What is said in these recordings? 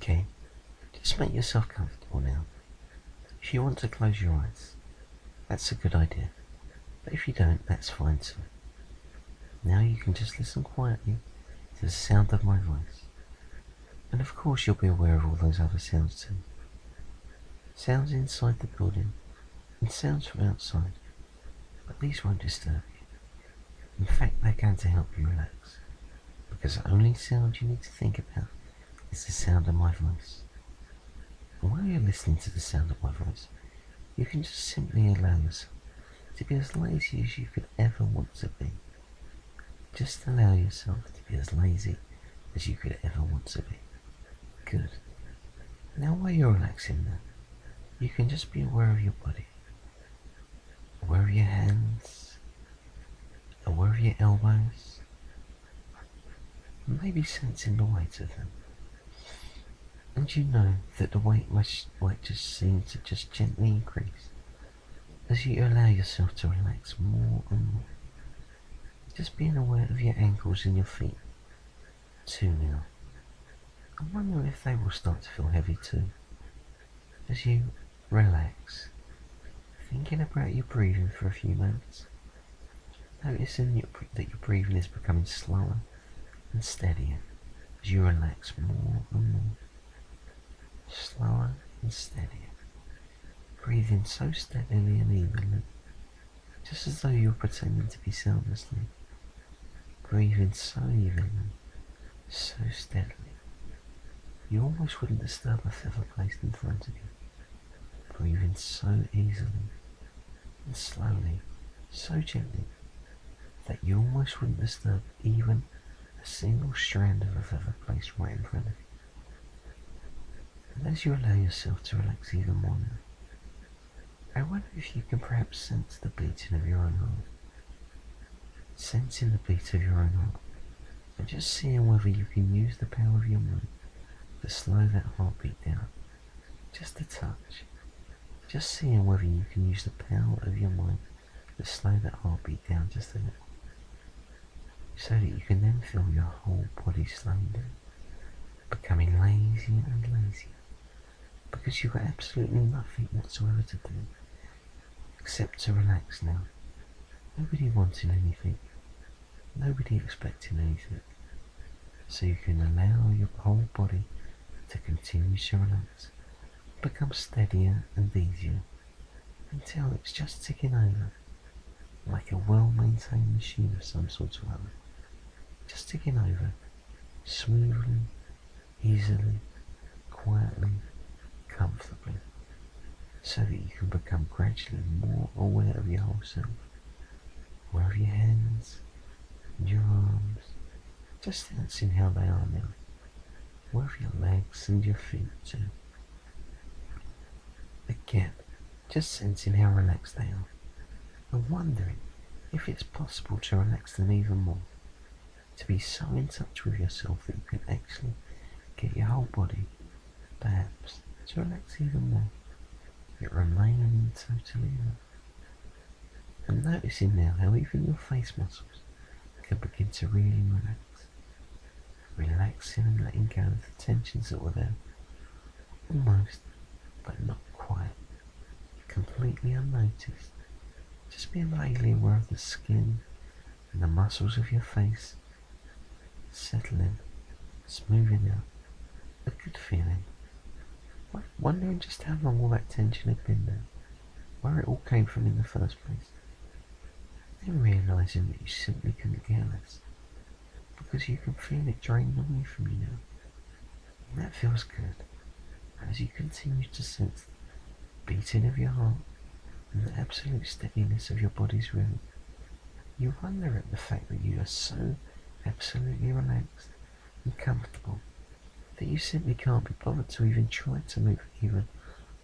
Okay, just make yourself comfortable now. If you want to close your eyes, that's a good idea. But if you don't, that's fine too. Now you can just listen quietly to the sound of my voice. And of course you'll be aware of all those other sounds too. Sounds inside the building and sounds from outside. But these won't disturb you. In fact, they're going to help you relax. Because the only sound you need to think about is the sound of my voice. And while you're listening to the sound of my voice, you can just simply allow yourself to be as lazy as you could ever want to be. Just allow yourself to be as lazy as you could ever want to be. Good. Now while you're relaxing now, you can just be aware of your body. Aware of your hands. Aware of your elbows. And maybe sensing the weight of them. And you know that the weight just seems to just gently increase as you allow yourself to relax more and more. Just being aware of your ankles and your feet too now. I wonder if they will start to feel heavy too. As you relax, thinking about your breathing for a few moments, noticing that your breathing is becoming slower and steadier as you relax more and more. Slower and steadier. Breathing so steadily and evenly, just as though you were pretending to be sound asleep. Breathing so evenly, so steadily. You almost wouldn't disturb a feather placed in front of you. Breathing so easily and slowly, so gently, that you almost wouldn't disturb even a single strand of a feather placed right in front of you. And as you allow yourself to relax even more now, I wonder if you can perhaps sense the beating of your own heart. Sensing the beat of your own heart, and just seeing whether you can use the power of your mind to slow that heartbeat down, just a touch. Just seeing whether you can use the power of your mind to slow that heartbeat down just a little, so that you can then feel your whole body slowing down, becoming lazier and lazier, because you've got absolutely nothing whatsoever to do except to relax now. Nobody wanting anything, nobody expecting anything, so you can allow your whole body to continue to relax, become steadier and easier, until it's just ticking over, like a well-maintained machine of some sort or other, just ticking over, smoothly, easily, quietly, comfortably, so that you can become gradually more aware of your whole self, aware of your hands and your arms, just sensing how they are now, aware of your legs and your feet too. Again, just sensing how relaxed they are, and wondering if it's possible to relax them even more, to be so in touch with yourself that you can actually get your whole body, perhaps, to relax even more, yet remaining totally alert. And noticing now how even your face muscles can begin to really relax, relaxing and letting go of the tensions that were there, almost, but not quite, completely unnoticed, just being vaguely aware of the skin and the muscles of your face, settling, smoothing out, a good feeling, wondering just how long all that tension had been there, where it all came from in the first place, then realising that you simply couldn't care less, because you can feel it draining away from you now, and that feels good. As you continue to sense the beating of your heart and the absolute steadiness of your body's rhythm, you wonder at the fact that you are so absolutely relaxed and comfortable that you simply can't be bothered to even try to move even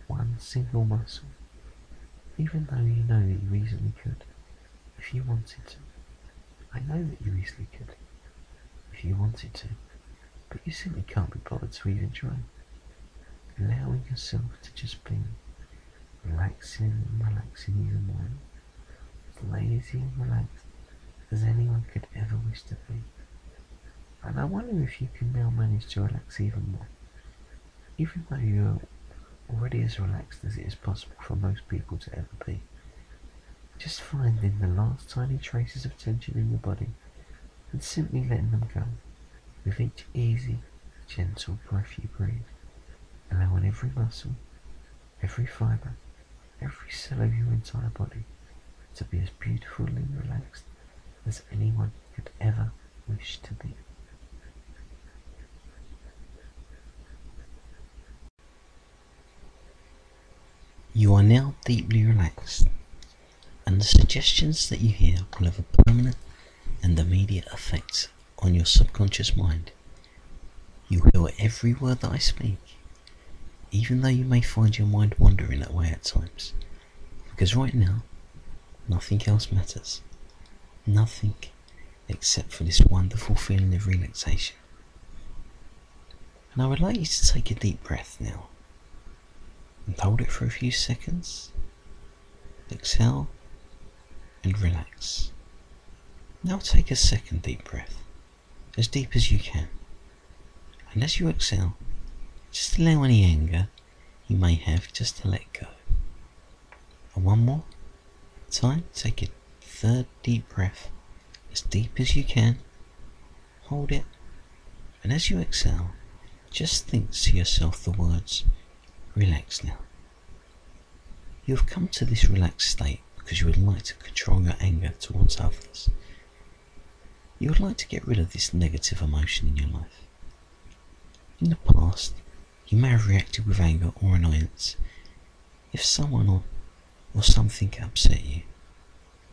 one single muscle, even though you know that you easily could, if you wanted to. I know that you easily could, if you wanted to, but you simply can't be bothered to even try. Allowing yourself to just be relaxing and relaxing even more, as lazy and relaxed as anyone could ever wish to be. And I wonder if you can now manage to relax even more, Even though you're already as relaxed as it is possible for most people to ever be, just finding the last tiny traces of tension in your body and simply letting them go with each easy, gentle breath you breathe, allowing every muscle, every fibre, every cell of your entire body to be as beautifully relaxed as anyone could ever wish to be. You are now deeply relaxed, and the suggestions that you hear will have a permanent and immediate effect on your subconscious mind. You hear every word that I speak, even though you may find your mind wandering away at times, because right now, nothing else matters. Nothing except for this wonderful feeling of relaxation. And I would like you to take a deep breath now, and hold it for a few seconds. Exhale and relax. Now take a second deep breath, as deep as you can. And as you exhale, just allow any anger you may have just to let go. And one more time, take a third deep breath, as deep as you can. Hold it, and as you exhale, just think to yourself the words, relax now. You have come to this relaxed state because you would like to control your anger towards others. You would like to get rid of this negative emotion in your life. In the past, you may have reacted with anger or annoyance if someone or something upset you,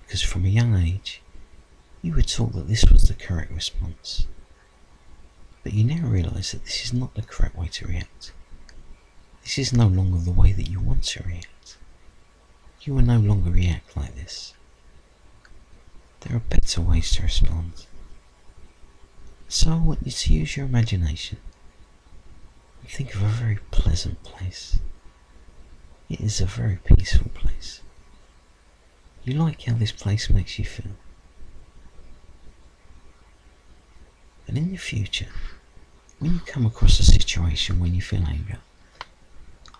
because from a young age, you were taught that this was the correct response. But you now realise that this is not the correct way to react. This is no longer the way that you want to react. You will no longer react like this. There are better ways to respond. So I want you to use your imagination and think of a very pleasant place. It is a very peaceful place. You like how this place makes you feel. And in the future, when you come across a situation when you feel anger,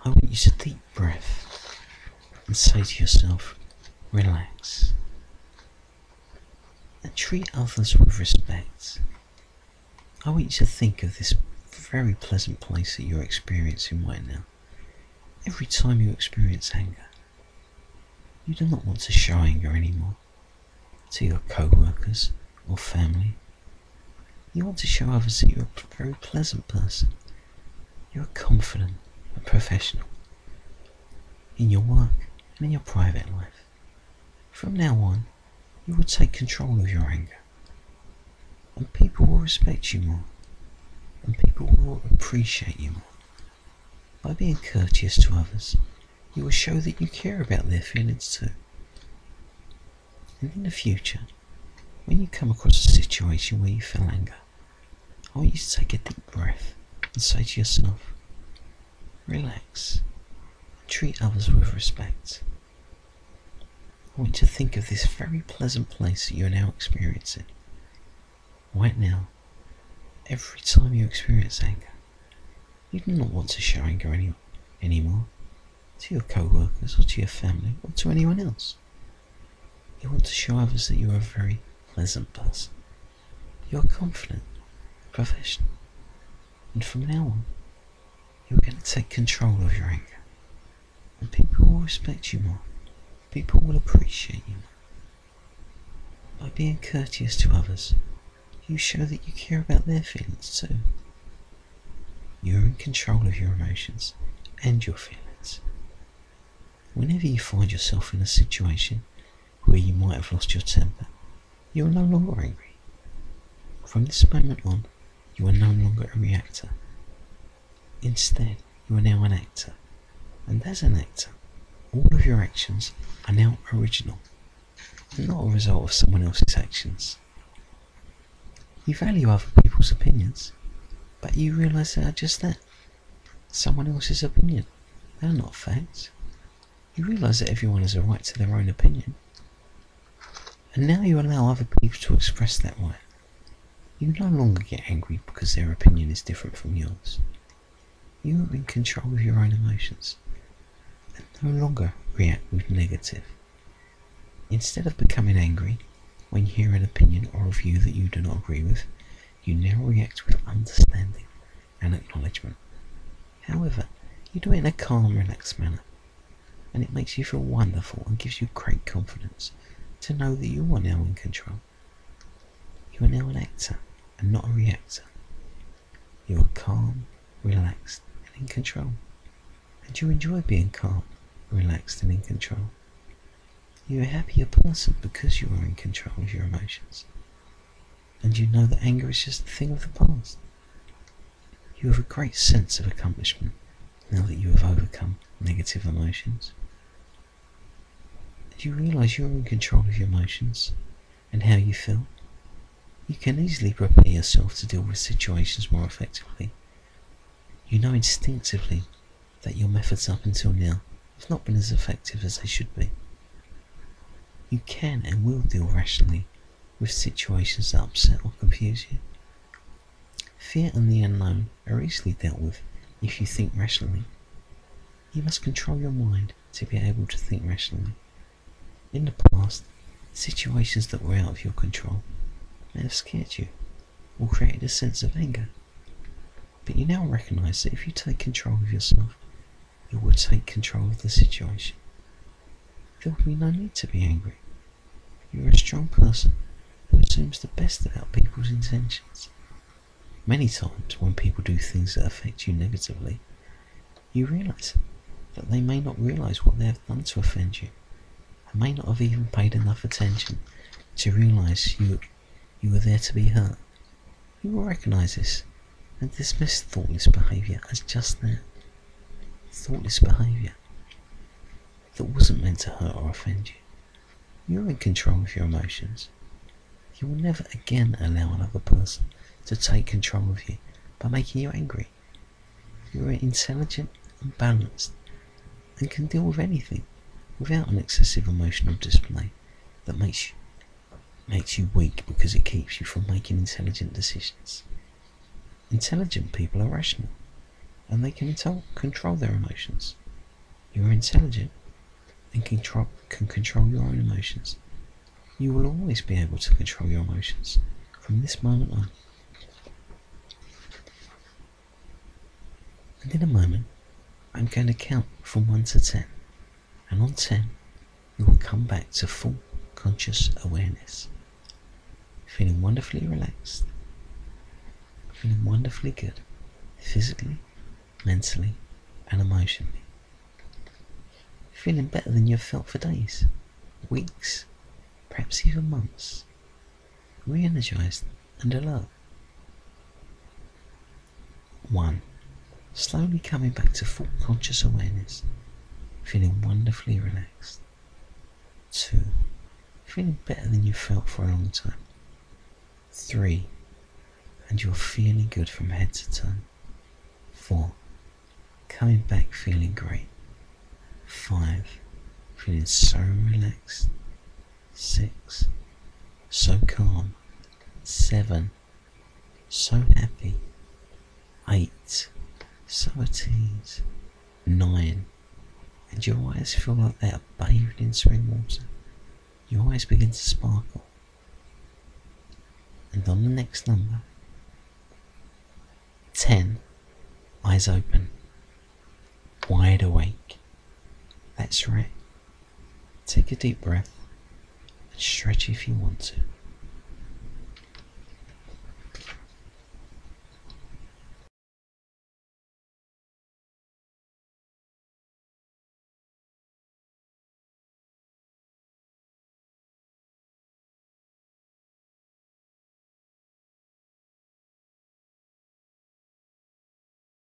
I want you to deep breath and say to yourself, relax. And treat others with respect. I want you to think of this very pleasant place that you're experiencing right now. Every time you experience anger, you do not want to show anger anymore to your co-workers or family. You want to show others that you're a very pleasant person. You're confident and professional in your work and in your private life. From now on, you will take control of your anger, and people will respect you more, and people will appreciate you more. By being courteous to others, you will show that you care about their feelings too. And in the future, when you come across a situation where you feel anger, I want you to take a deep breath and say to yourself, relax, and treat others with respect. I want you to think of this very pleasant place that you are now experiencing. Right now, every time you experience anger, you do not want to show anger anymore to your co-workers or to your family or to anyone else. You want to show others that you are a very pleasant person. You are confident, professional, and from now on, you're going to take control of your anger, and people will respect you more. People will appreciate you more. By being courteous to others, you show that you care about their feelings too. You are in control of your emotions and your feelings. Whenever you find yourself in a situation where you might have lost your temper, you are no longer angry. From this moment on, you are no longer a reactor. Instead, you are now an actor. And as an actor, all of your actions are now original, and not a result of someone else's actions. You value other people's opinions, but you realise they are just that, someone else's opinion. They are not facts. You realise that everyone has a right to their own opinion. And now you allow other people to express that right. You no longer get angry because their opinion is different from yours. You are in control of your own emotions and no longer react with negative. Instead of becoming angry when you hear an opinion or a view that you do not agree with, you now react with understanding and acknowledgement. However, you do it in a calm, relaxed manner, and it makes you feel wonderful and gives you great confidence to know that you are now in control. You are now an actor and not a reactor. You are calm, relaxed, and in control. And you enjoy being calm, relaxed, and in control. You're a happier person because you are in control of your emotions. And you know that anger is just a thing of the past. You have a great sense of accomplishment now that you have overcome negative emotions. And you realise you are in control of your emotions and how you feel. You can easily prepare yourself to deal with situations more effectively. You know instinctively that your methods up until now have not been as effective as they should be. You can and will deal rationally with situations that upset or confuse you. Fear and the unknown are easily dealt with if you think rationally. You must control your mind to be able to think rationally. In the past, situations that were out of your control may have scared you or created a sense of anger. But you now recognise that if you take control of yourself, you will take control of the situation. There will be no need to be angry. You are a strong person who assumes the best about people's intentions. Many times when people do things that affect you negatively, you realise that they may not realise what they have done to offend you, and may not have even paid enough attention to realise you were there to be hurt. You will recognise this and dismiss thoughtless behaviour as just that. Thoughtless behaviour that wasn't meant to hurt or offend you. You're in control of your emotions. You will never again allow another person to take control of you by making you angry. You are intelligent and balanced and can deal with anything without an excessive emotional display that makes you weak because it keeps you from making intelligent decisions. Intelligent people are rational and they can control their emotions. You are intelligent and can control your own emotions. You will always be able to control your emotions from this moment on. And in a moment, I'm going to count from 1 to 10, and on 10, you will come back to full conscious awareness, feeling wonderfully relaxed, feeling wonderfully good, physically, mentally, and emotionally. Feeling better than you've felt for days, weeks, perhaps even months. Re-energised and alert. 1. Slowly coming back to full conscious awareness, feeling wonderfully relaxed. 2. Feeling better than you've felt for a long time. 3. And you're feeling good from head to toe. 4. Coming back feeling great. 5. Feeling so relaxed. 6. So calm. 7. So happy. 8. So at ease. 9. And your eyes feel like they are bathed in spring water. Your eyes begin to sparkle. And on the next number, 10. Eyes open. Wide awake. That's right. Take a deep breath and stretch if you want to.